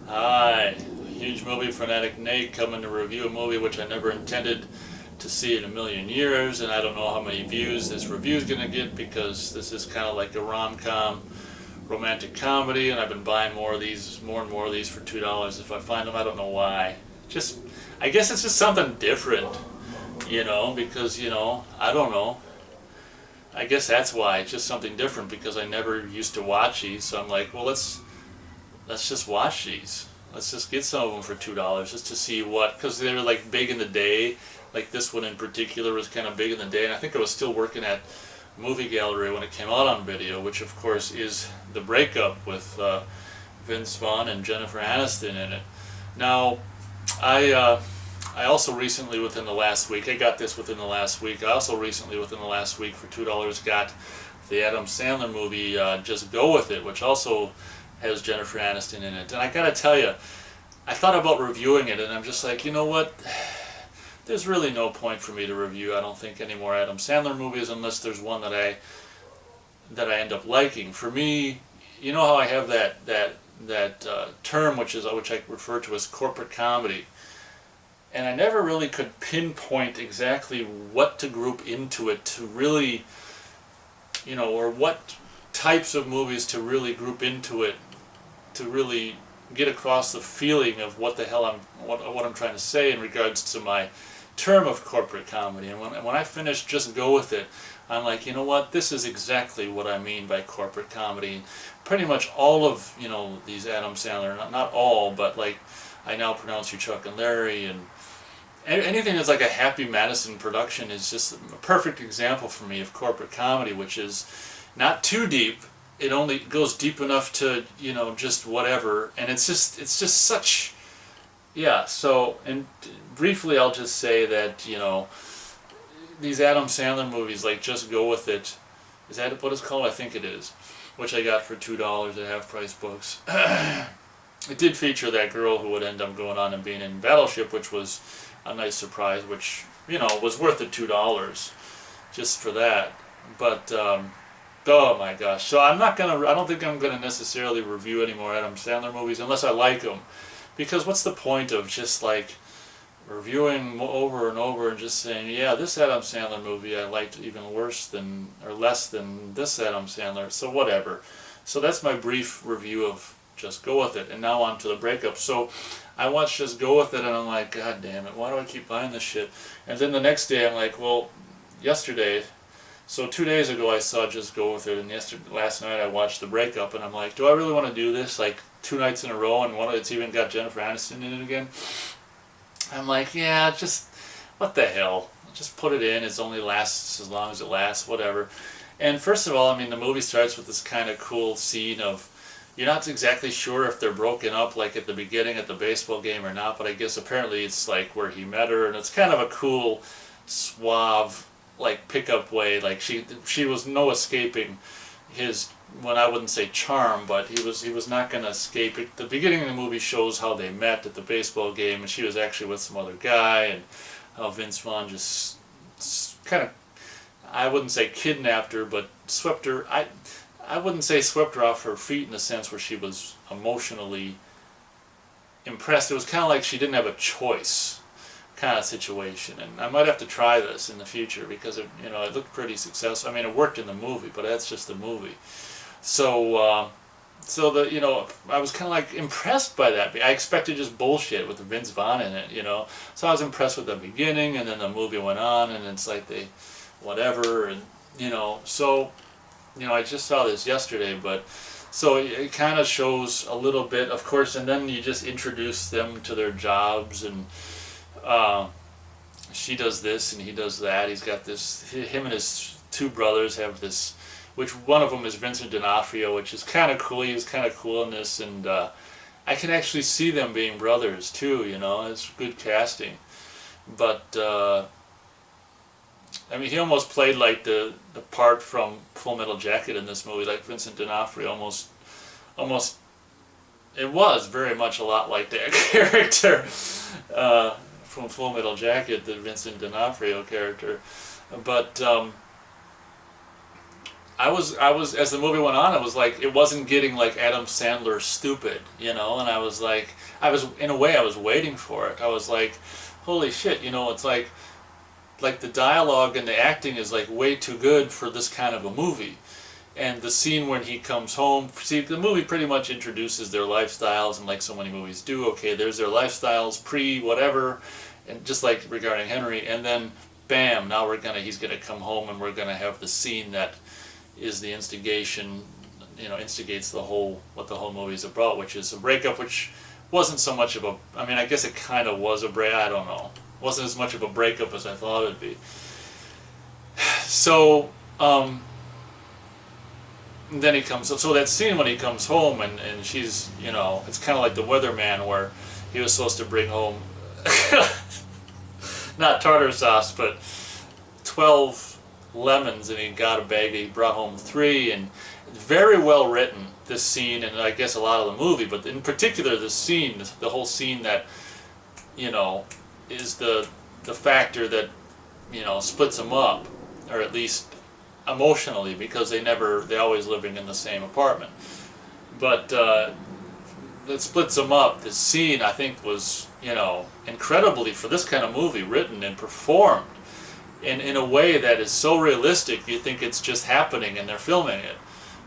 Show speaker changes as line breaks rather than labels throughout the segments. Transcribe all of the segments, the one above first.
Hi, huge movie fanatic Nate coming to review a movie which I never intended to see in a million years, and I don't know how many views this review is going to get because this is kind of like a rom-com romantic comedy, and I've been buying more and more of these for $2 if I find them. I don't know why. Just, I guess it's just something different, because I don't know. I guess that's why it's just something different because I never used to watch these. So I'm like, well, let's just watch these. Let's just get some of them for $2 just to see what, because they were like big in the day. Like this one in particular was kind of big in the day, and I think I was still working at Movie Gallery when it came out on video, which of course is The Breakup with Vince Vaughn and Jennifer Aniston in it. Now, I also recently within the last week, I got this within the last week. I also recently within the last week for $2 got the Adam Sandler movie Just Go With It, which also has Jennifer Aniston in it. And I gotta tell you, I thought about reviewing it, and I'm just like, you know what? There's really no point for me to review. I don't think any more Adam Sandler movies unless there's one that I end up liking. For me, you know how I have that term which I refer to as corporate comedy, and I never really could pinpoint exactly what to group into it to really, or what types of movies to really group into it to really get across the feeling of what the hell what I'm trying to say in regards to my term of corporate comedy. And when I finished Just Go With It, I'm like, you know what, this is exactly what I mean by corporate comedy. Pretty much all of these Adam Sandler, not all, but like I Now Pronounce You Chuck and Larry, and anything that's like a Happy Madison production is just a perfect example for me of corporate comedy, which is not too deep. It only goes deep enough to just whatever, and it's just such, yeah. So, and briefly, I'll just say that these Adam Sandler movies, like Just Go With It, is that what it's called? I think it is, which I got for $2 at Half Price Books. It did feature that girl who would end up going on and being in Battleship, which was a nice surprise, which was worth the $2 just for that. But oh my gosh! So I'm not gonna. I don't think I'm gonna necessarily review any more Adam Sandler movies unless I like them, because what's the point of just like reviewing over and over and just saying, yeah, this Adam Sandler movie I liked even worse than or less than this Adam Sandler. So whatever. So that's my brief review of Just Go With It, and now on to The Breakup. So I watched Just Go With It, and I'm like, God damn it, why do I keep buying this shit? And then the next day, I'm like, well, yesterday. So 2 days ago I saw Just Go With It, and last night I watched The Breakup, and I'm like, do I really want to do this like 2 nights in a row, and it's even got Jennifer Aniston in it again? I'm like, yeah, just what the hell? Just put it in. It only lasts as long as it lasts, whatever. And first of all, I mean, the movie starts with this kind of cool scene of you're not exactly sure if they're broken up like at the beginning at the baseball game or not, but I guess apparently it's like where he met her, and it's kind of a cool, suave, like pickup way. Like she was no escaping his, when I wouldn't say charm, but he was not going to escape it. The beginning of the movie shows how they met at the baseball game, and she was actually with some other guy, and how Vince Vaughn just kind of, I wouldn't say kidnapped her, but swept her. I wouldn't say swept her off her feet in the sense where she was emotionally impressed. It was kind of like she didn't have a choice kind of situation, and I might have to try this in the future because it looked pretty successful. I mean, it worked in the movie, but that's just the movie. So I was kind of like impressed by that. I expected just bullshit with the Vince Vaughn in it. So I was impressed with the beginning, and then the movie went on, and it's like they, whatever, and I just saw this yesterday, but so it kind of shows a little bit, of course, and then you just introduce them to their jobs, and uh, she does this and he does that. He's got this. Him and his two brothers have this, which one of them is Vincent D'Onofrio, which is kind of cool. He was kind of cool in this, and I can actually see them being brothers too. It's good casting, but I mean, he almost played like the part from Full Metal Jacket in this movie, like Vincent D'Onofrio almost. It was very much a lot like that character from Full Metal Jacket, the Vincent D'Onofrio character, but I was as the movie went on, I was like, it wasn't getting like Adam Sandler stupid, you know, and I was like, in a way, I was waiting for it. I was like, holy shit, you know, it's like the dialogue and the acting is like way too good for this kind of a movie. And the scene when he comes home, see, the movie pretty much introduces their lifestyles, and like so many movies do, okay, there's their lifestyles pre whatever, and just like regarding Henry, and then bam, now he's gonna come home, and we're gonna have the scene that is the instigation, you know, instigates what the whole movie is about, which is a breakup, which wasn't so much of a, I mean, I guess it kind of was a break, I don't know, wasn't as much of a breakup as I thought it'd be. So, then he comes, so that scene when he comes home, and she's, you know, it's kind of like the Weatherman, where he was supposed to bring home, not tartar sauce, but 12 lemons, and he got a bag, he brought home 3, and very well written, this scene, and I guess a lot of the movie, but in particular this scene, the whole scene that, you know, is the factor that, you know, splits them up, or at least emotionally, because they always living in the same apartment. But that splits them up. This scene, I think, was, you know, incredibly, for this kind of movie, written and performed in a way that is so realistic, you think it's just happening and they're filming it,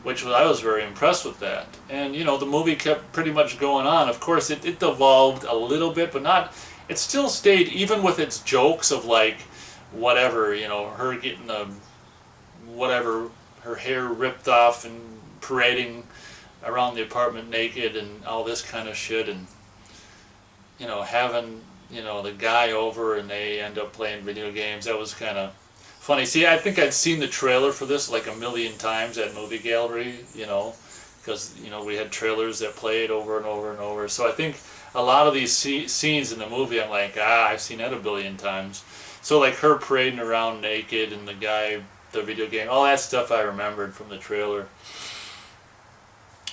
which I was very impressed with that. And, you know, the movie kept pretty much going on. Of course, it evolved a little bit, but not, it still stayed, even with its jokes of like, whatever, you know, her getting whatever, her hair ripped off and parading around the apartment naked and all this kind of shit, and, you know, having, you know, the guy over and they end up playing video games. That was kind of funny. See, I think I'd seen the trailer for this like a million times at Movie Gallery, you know, because, you know, we had trailers that played over and over and over. So I think a lot of these scenes in the movie, I'm like, I've seen that a billion times. So like her parading around naked and the guy, the video game, all that stuff I remembered from the trailer.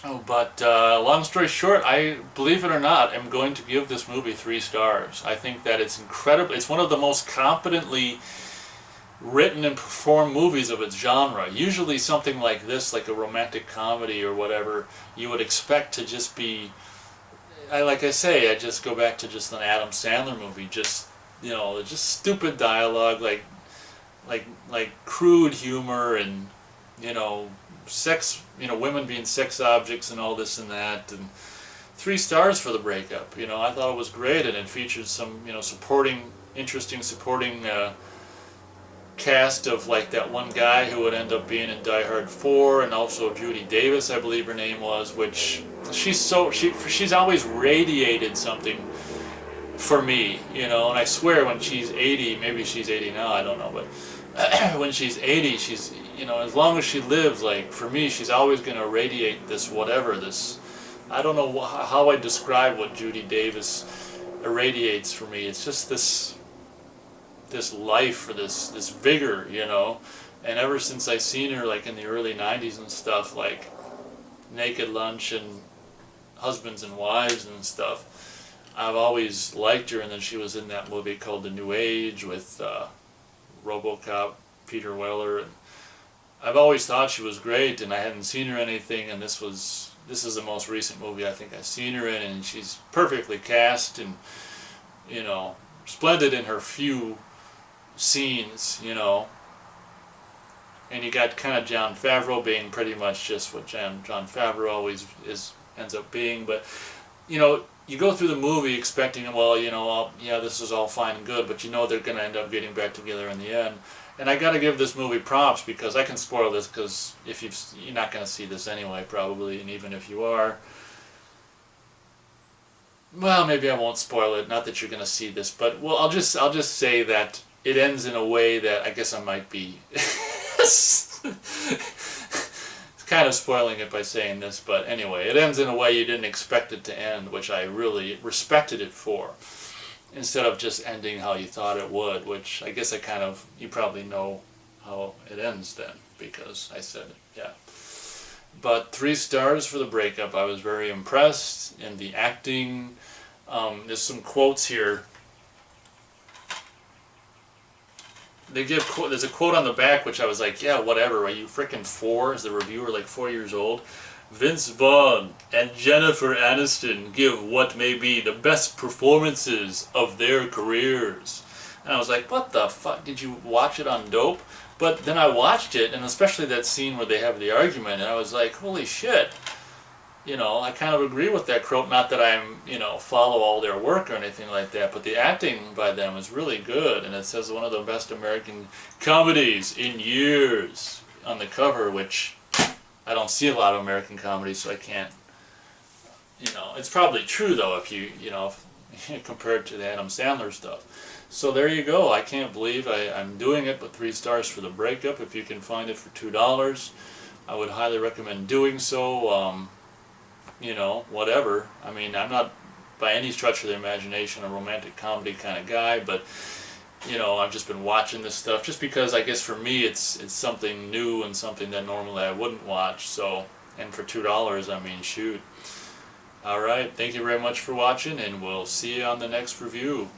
Oh, but long story short, I, believe it or not, am going to give this movie 3 stars. I think that it's incredible. It's one of the most competently written and performed movies of its genre. Usually something like this, like a romantic comedy or whatever, you would expect to just be, like I say, I just go back to just an Adam Sandler movie, just, you know, just stupid dialogue, like crude humor, and, you know, sex, you know, women being sex objects and all this and that. And 3 stars for the breakup. You know, I thought it was great, and it featured some, you know, interesting supporting cast of like that one guy who would end up being in Die Hard 4, and also Judy Davis, I believe her name was, which she's always radiated something for me, you know, and I swear when she's 80, maybe she's 80 now, I don't know, but when she's 80, she's, you know, as long as she lives, like, for me, she's always going to radiate this whatever, this, I don't know how I describe what Judy Davis irradiates for me. It's just this life, or this vigor, you know, and ever since I seen her, like, in the early 90s and stuff, like Naked Lunch and Husbands and Wives and stuff, I've always liked her. And then she was in that movie called The New Age with RoboCop, Peter Weller, and I've always thought she was great, and I hadn't seen her in anything, and this is the most recent movie I think I've seen her in, and she's perfectly cast, and, you know, splendid in her few scenes, you know. And you got kind of Jon Favreau being pretty much just what Jon Favreau always ends up being. But, you know, you go through the movie expecting, well, you know, yeah, this is all fine and good, but you know they're going to end up getting back together in the end. And I got to give this movie props, because I can spoil this, because if you're not going to see this anyway, probably, and even if you are, well, maybe I won't spoil it. Not that you're going to see this, but, well, I'll just say that it ends in a way that I guess I might be kind of spoiling it by saying this, but anyway, it ends in a way you didn't expect it to end, which I really respected it for, instead of just ending how you thought it would, which I guess you probably know how it ends then, because I said it, yeah. But 3 stars for the breakup. I was very impressed in the acting. There's some quotes here. there's a quote on the back which I was like, yeah, whatever. Are you freaking 4? Is the reviewer like 4 years old? Vince Vaughn and Jennifer Aniston give what may be the best performances of their careers. And I was like, what the fuck? Did you watch it on Dope? But then I watched it, and especially that scene where they have the argument, and I was like, holy shit. You know, I kind of agree with that quote. Not that I'm, follow all their work or anything like that, but the acting by them is really good, and it says one of the best American comedies in years on the cover, which I don't see a lot of American comedies, so I can't, it's probably true though if if compared to the Adam Sandler stuff. So there you go. I can't believe I'm doing it, but 3 stars for The Breakup. If you can find it for $2, I would highly recommend doing so. Whatever. I mean, I'm not by any stretch of the imagination a romantic comedy kind of guy, but I've just been watching this stuff just because I guess for me it's something new and something that normally I wouldn't watch. So, and for $2, I mean, shoot. All right, thank you very much for watching, and we'll see you on the next review.